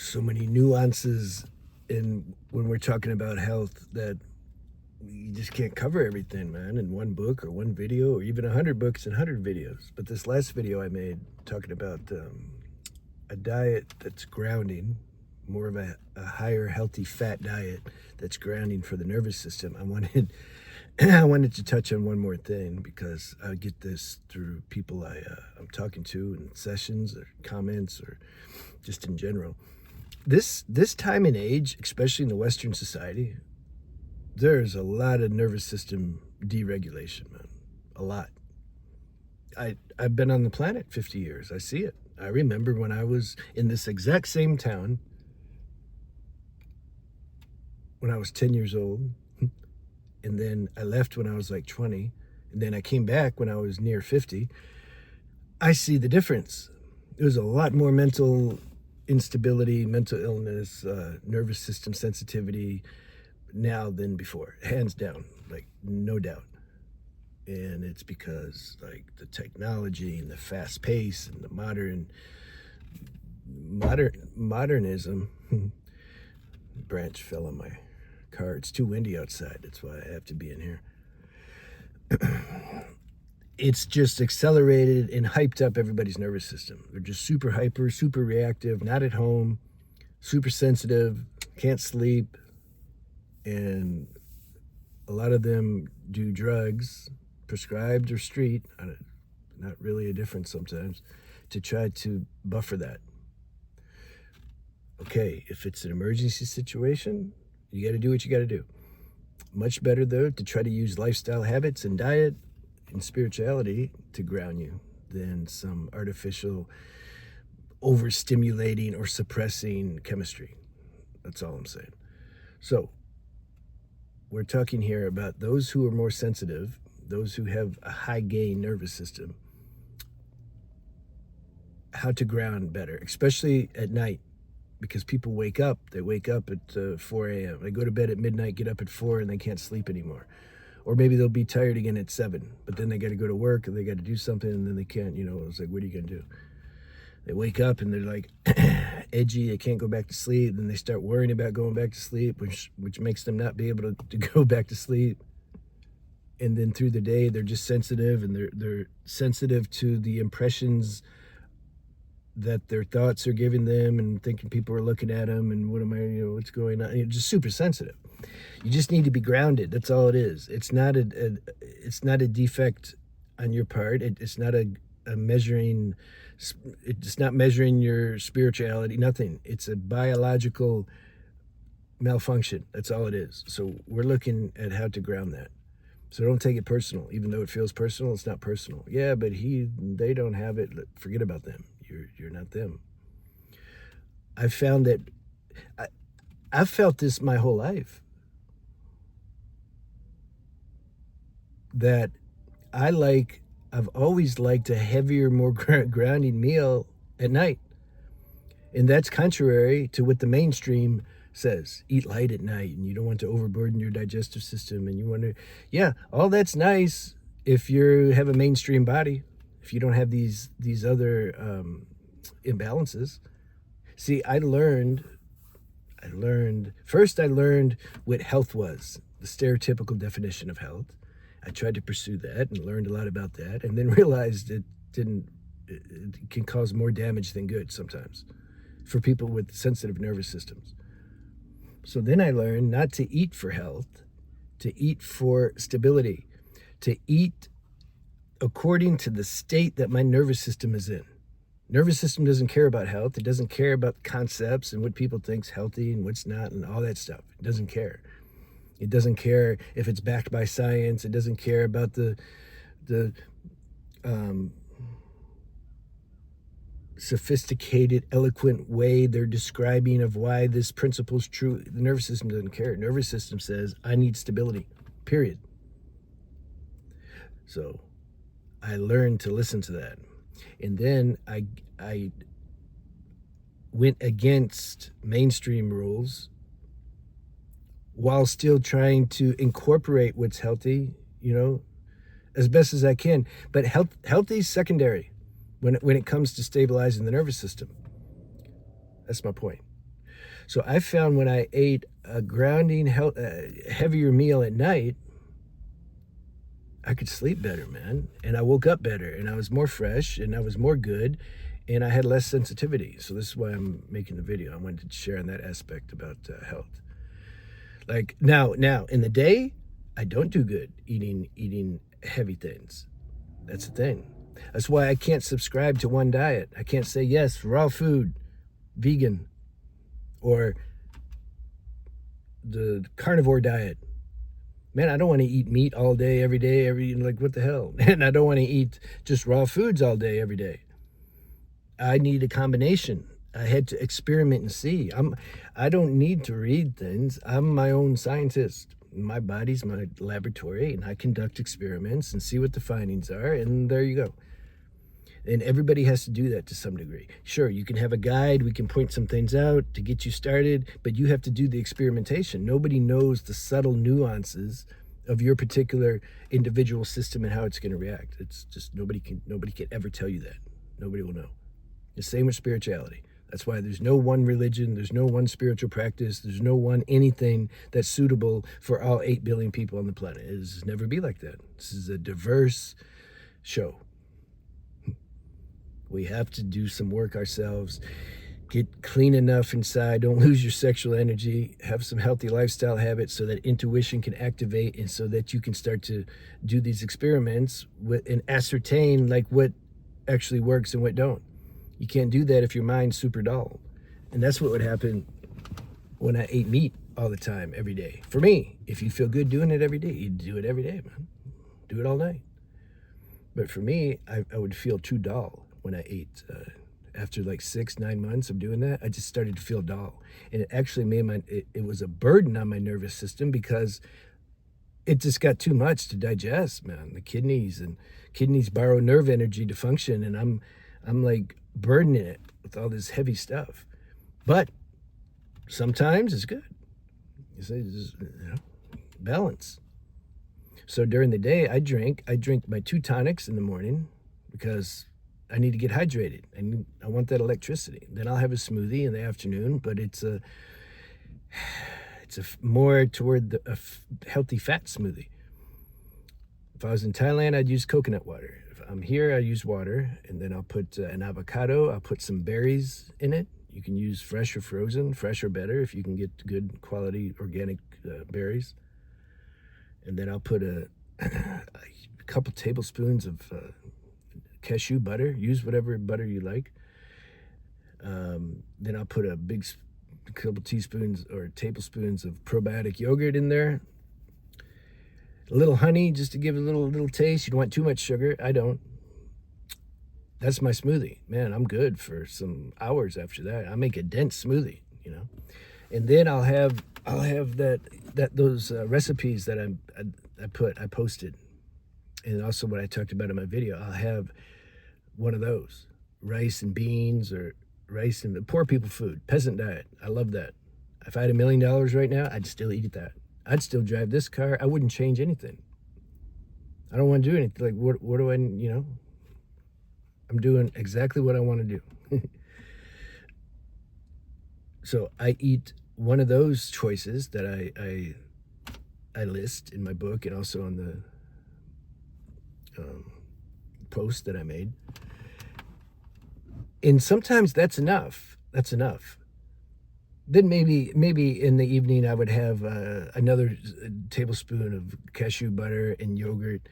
so many nuances in when we're talking about health that you just can't cover everything, man, in one book or one video or even 100 books and 100 videos. But this last video I made talking about a diet that's grounding, more of a higher healthy fat diet that's grounding for the nervous system. I wanted I wanted to touch on one more thing because I get this through people I'm talking to in sessions or comments or just in general. This time and age, especially in the Western society, there's a lot of nervous system deregulation, man. A lot. I've been on the planet 50 years. I see it. I remember when I was in this exact same town when I was 10 years old, and then I left when I was like 20, and then I came back when I was near 50. I see the difference. There's a lot more mental instability, mental illness, nervous system sensitivity now than before, hands down, like no doubt. And it's because like the technology and the fast pace and the modernism. Branch fell on my car. It's too windy outside. That's why I have to be in here. It's just accelerated and hyped up everybody's nervous system. They're just super hyper, super reactive, not at home, super sensitive, can't sleep. And a lot of them do drugs, prescribed or street, not really a difference sometimes, to try to buffer that. Okay, if it's an emergency situation, you got to do what you got to do. Much better, though, to try to use lifestyle habits and diet and spirituality to ground you than some artificial overstimulating or suppressing chemistry. That's all I'm saying. So, we're talking here about those who are more sensitive, those who have a high gain nervous system, how to ground better, especially at night. Because people wake up, they wake up at 4 a.m. They go to bed at midnight, get up at 4, and they can't sleep anymore. Or maybe they'll be tired again at 7, but then they got to go to work and they got to do something and then they can't, it's like, what are you going to do? They wake up and they're like edgy, they can't go back to sleep. Then they start worrying about going back to sleep, which makes them not be able to go back to sleep. And then through the day, they're just sensitive and they're sensitive to the impressions that their thoughts are giving them and thinking people are looking at them and what's going on. You're just super sensitive. You just need to be grounded. That's all it is. It's not a defect on your part. It's not a measuring. It's not measuring your spirituality. Nothing. It's a biological malfunction. That's all it is. So we're looking at how to ground that. So don't take it personal. Even though it feels personal, it's not personal. Yeah, but they don't have it. Forget about them. You're not them. I've found that I've felt this my whole life. That I've always liked a heavier, more grounding meal at night. And that's contrary to what the mainstream says. Eat light at night and you don't want to overburden your digestive system and you want to, yeah, all that's nice if you have a mainstream body, if you don't have these other imbalances. See, I learned what health was, the stereotypical definition of health. I tried to pursue that and learned a lot about that, and then realized it can cause more damage than good sometimes for people with sensitive nervous systems. So then I learned not to eat for health, to eat for stability, to eat according to the state that my nervous system is in. Nervous system doesn't care about health. It doesn't care about concepts and what people think's healthy and what's not and all that stuff. It doesn't care. It doesn't care if it's backed by science. It doesn't care about the sophisticated, eloquent way they're describing of why this principle is true. The nervous system doesn't care. Nervous system says, I need stability, period. So I learned to listen to that. And then I went against mainstream rules while still trying to incorporate what's healthy, as best as I can. But healthy is secondary when it comes to stabilizing the nervous system. That's my point. So I found when I ate a grounding, heavier meal at night, I could sleep better, man. And I woke up better and I was more fresh and I was more good and I had less sensitivity. So this is why I'm making the video. I wanted to share on that aspect about health. Like now in the day, I don't do good eating heavy things. That's the thing. That's why I can't subscribe to one diet. I can't say yes, raw food, vegan, or the carnivore diet. Man, I don't want to eat meat all day, every day, like what the hell? And I don't want to eat just raw foods all day, every day. I need a combination. I had to experiment and see. I don't need to read things. I'm my own scientist. My body's my laboratory, and I conduct experiments and see what the findings are, and there you go. And everybody has to do that to some degree. Sure, you can have a guide, we can point some things out to get you started, but you have to do the experimentation. Nobody knows the subtle nuances of your particular individual system and how it's going to react. It's just nobody can ever tell you that. Nobody will know. The same with spirituality. That's why there's no one religion, there's no one spiritual practice, there's no one anything that's suitable for all 8 billion people on the planet. It will never be like that. This is a diverse show. We have to do some work ourselves, get clean enough inside, don't lose your sexual energy, have some healthy lifestyle habits so that intuition can activate and so that you can start to do these experiments and ascertain like what actually works and what don't. You can't do that if your mind's super dull. And that's what would happen when I ate meat all the time, every day. For me, if you feel good doing it every day, you do it every day, man. Do it all night. But for me, I would feel too dull when I ate. After like 6-9 months of doing that, I just started to feel dull. And it actually made it was a burden on my nervous system because it just got too much to digest, man. The kidneys borrow nerve energy to function, and I'm like burdening it with all this heavy stuff. But sometimes it's good. You say, balance. So during the day, I drink my 2 tonics in the morning because I need to get hydrated. I want that electricity. Then I'll have a smoothie in the afternoon, but it's a more toward a healthy fat smoothie. If I was in Thailand, I'd use coconut water. If I'm here, I use water, and then I'll put an avocado. I'll put some berries in it. You can use fresh or frozen, fresh or better if you can get good quality organic berries. And then I'll put a couple tablespoons of cashew butter. Use whatever butter you like. Then I'll put a couple teaspoons or tablespoons of probiotic yogurt in there. A little honey just to give it a little taste. You don't want too much sugar. I don't. That's my smoothie. Man, I'm good for some hours after that. I make a dense smoothie, And then I'll have those recipes that I posted, and also what I talked about in my video. I'll have one of those, rice and beans, or rice and poor people food, peasant diet. I love that. If I had $1 million right now, I'd still eat that. I'd still drive this car. I wouldn't change anything. I don't want to do anything. Like, what do I, I'm doing exactly what I want to do. So I eat one of those choices that I list in my book and also on the post that I made. And sometimes that's enough. That's enough. Then maybe in the evening I would have another tablespoon of cashew butter and yogurt,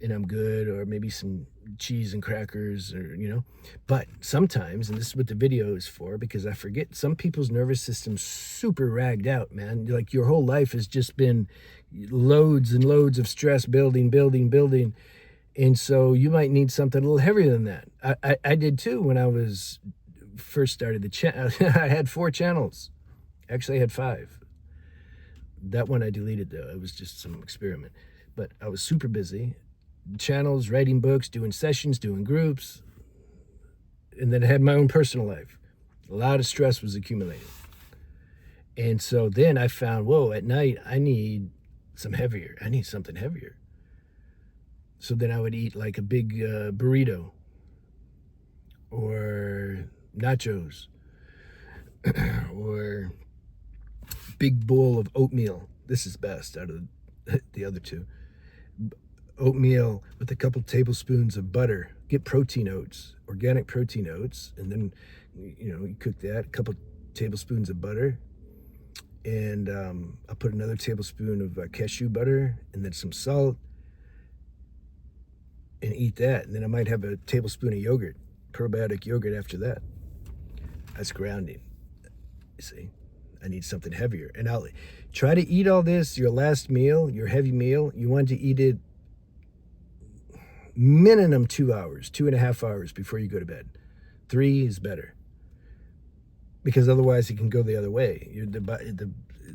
and I'm good, or maybe some cheese and crackers, or But sometimes, and this is what the video is for, because I forget, some people's nervous system's super ragged out, man. Like your whole life has just been loads and loads of stress building. And so you might need something a little heavier than that. I did too when I was first started the channel. I had 4 channels. Actually, I had 5. That one I deleted, though. It was just some experiment. But I was super busy. Channels, writing books, doing sessions, doing groups. And then I had my own personal life. A lot of stress was accumulated. And so then I found, whoa, at night, I need something heavier. So then I would eat like a big burrito or nachos or big bowl of oatmeal. This is best out of the other two. Oatmeal with a couple tablespoons of butter. Get protein oats, organic protein oats, and then you cook that. A couple tablespoons of butter, and I'll put another tablespoon of cashew butter, and then some salt, and eat that. And then I might have a tablespoon of yogurt, probiotic yogurt after that. That's grounding. You see, I need something heavier, and I'll try to eat all this. Your last meal, your heavy meal, you want to eat it minimum 2 hours, 2.5 hours before you go to bed. 3 is better, because otherwise it can go the other way.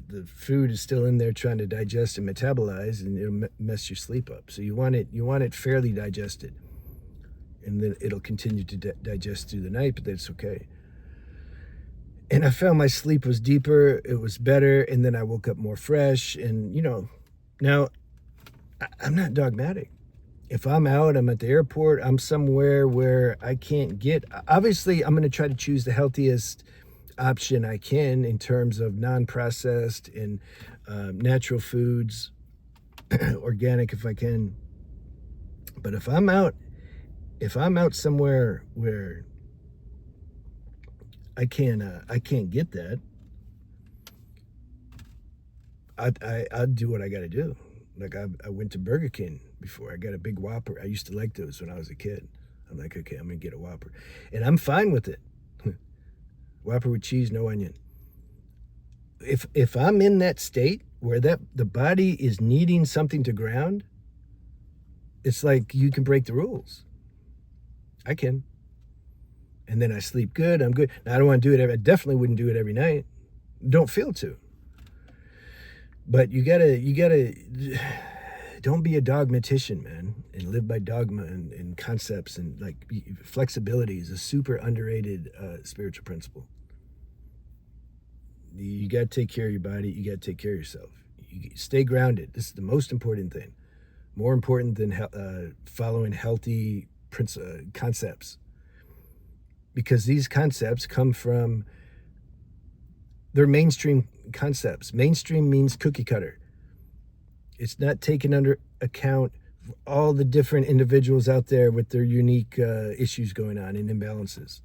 The food is still in there trying to digest and metabolize, and it'll mess your sleep up. So you want it fairly digested, and then it'll continue to digest through the night, but that's okay. And I found my sleep was deeper, it was better, and then I woke up more fresh. And now I'm not dogmatic. If I'm out, I'm at the airport, I'm somewhere where I can't get, obviously I'm going to try to choose the healthiest option I can in terms of non-processed and natural foods, organic if I can. But if I'm out somewhere where I can't get that, I'll do what I got to do. Like I went to Burger King before. I got a big Whopper. I used to like those when I was a kid. I'm like, okay, I'm gonna get a Whopper, and I'm fine with it. Whopper with cheese, no onion. If I'm in that state where the body is needing something to ground, it's like you can break the rules. I can. And then I sleep good. I'm good. Now, I don't want to do it. I definitely wouldn't do it every night. Don't feel to. But you gotta don't be a dogmatician, man, and live by dogma and concepts. And like flexibility is a super underrated spiritual principle. You got to take care of your body. You got to take care of yourself. You stay grounded. This is the most important thing. More important than following healthy concepts. Because these concepts come from, they're mainstream concepts. Mainstream means cookie cutter. It's not taken under account all the different individuals out there with their unique issues going on and imbalances.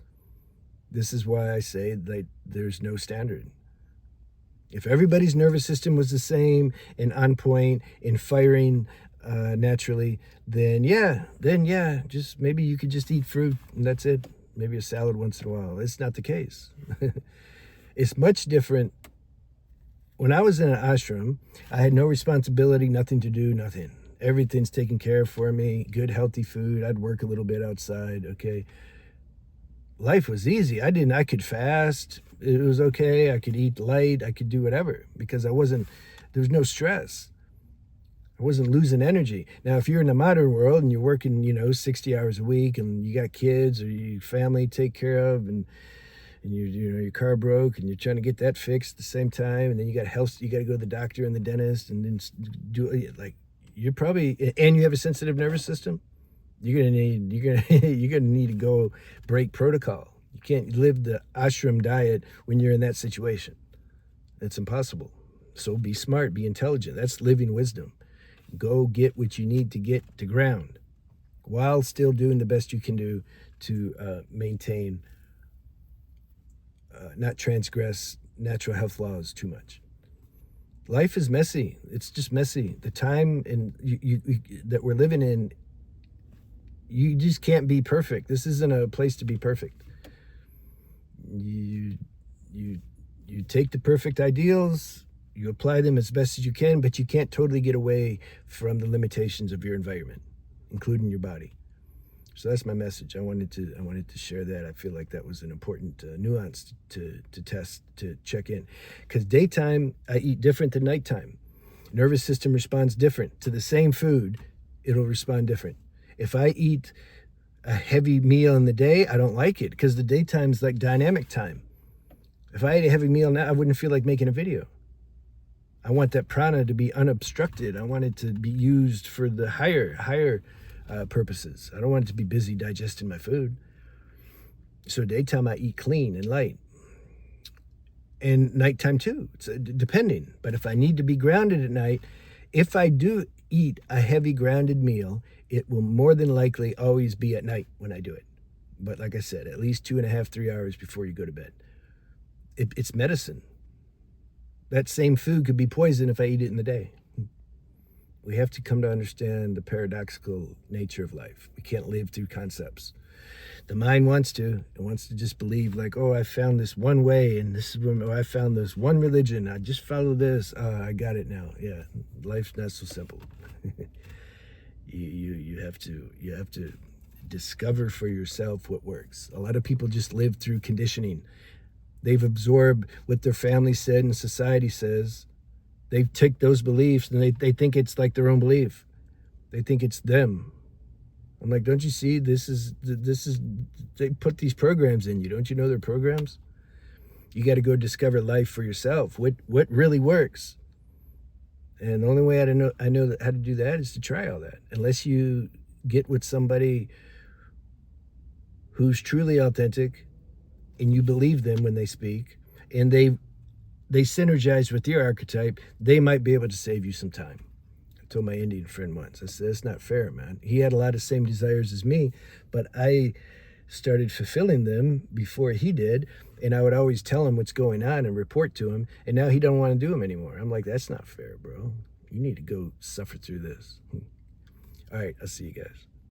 This is why I say that there's no standard. If everybody's nervous system was the same and on point and firing naturally, then just maybe you could just eat fruit and that's it. Maybe a salad once in a while. It's not the case. It's much different. When I was in an ashram, I had no responsibility, nothing to do, nothing. Everything's taken care of for me. Good, healthy food. I'd work a little bit outside. Okay. Life was easy. I could fast. It was okay. I could eat light. I could do whatever because there was no stress. I wasn't losing energy. Now, if you're in the modern world and you're working, 60 hours a week and you got kids or your family to take care of and your car broke and you're trying to get that fixed at the same time, and then you got health, you got to go to the doctor and the dentist and then you're probably, and you have a sensitive nervous system, you're gonna need to go break protocol. You can't live the ashram diet when you're in that situation. It's impossible. So be smart, be intelligent. That's living wisdom. Go get what you need to get to ground while still doing the best you can do to maintain, not transgress natural health laws too much. Life is messy. It's just messy. The time that we're living in, you just can't be perfect. This isn't a place to be perfect. You take the perfect ideals, you apply them as best as you can, but you can't totally get away from the limitations of your environment, including your body. So that's my message. I wanted to share that. I feel like that was an important nuance to test, to check in. Because daytime, I eat different than nighttime. Nervous system responds different. To the same food, it'll respond different. If I eat a heavy meal in the day, I don't like it because the daytime's like dynamic time. If I ate a heavy meal now, I wouldn't feel like making a video. I want that prana to be unobstructed. I want it to be used for the higher purposes. I don't want it to be busy digesting my food. So daytime I eat clean and light. and nighttime too. It's depending. But if I need to be grounded at night, if I do eat a heavy grounded meal, it will more than likely always be at night when I do it. But like I said, at least 2.5, 3 hours before you go to bed. It's medicine. That same food could be poison if I eat it in the day. We have to come to understand the paradoxical nature of life. We can't live through concepts. The mind wants to. It wants to just believe like, oh, I found this one way, and this is, oh, I found this one religion. I just follow this. I got it now. Yeah, life's not so simple. you have to discover for yourself what works. A lot of people just live through conditioning. They've absorbed what their family said and society says. They take those beliefs and they think it's like their own belief. They think it's them. I'm like, don't you see, this is, they put these programs in you. Don't you know they're programs? You got to go discover life for yourself. What really works? And the only way I know how to do that is to try all that. Unless you get with somebody who's truly authentic and you believe them when they speak, and they synergize with your archetype, they might be able to save you some time. I told my Indian friend once, I said, that's not fair, man. He had a lot of same desires as me, but I started fulfilling them before he did, and I would always tell him what's going on and report to him, and now he don't want to do them anymore. I'm like, that's not fair, bro. You need to go suffer through this. All right, I'll see you guys.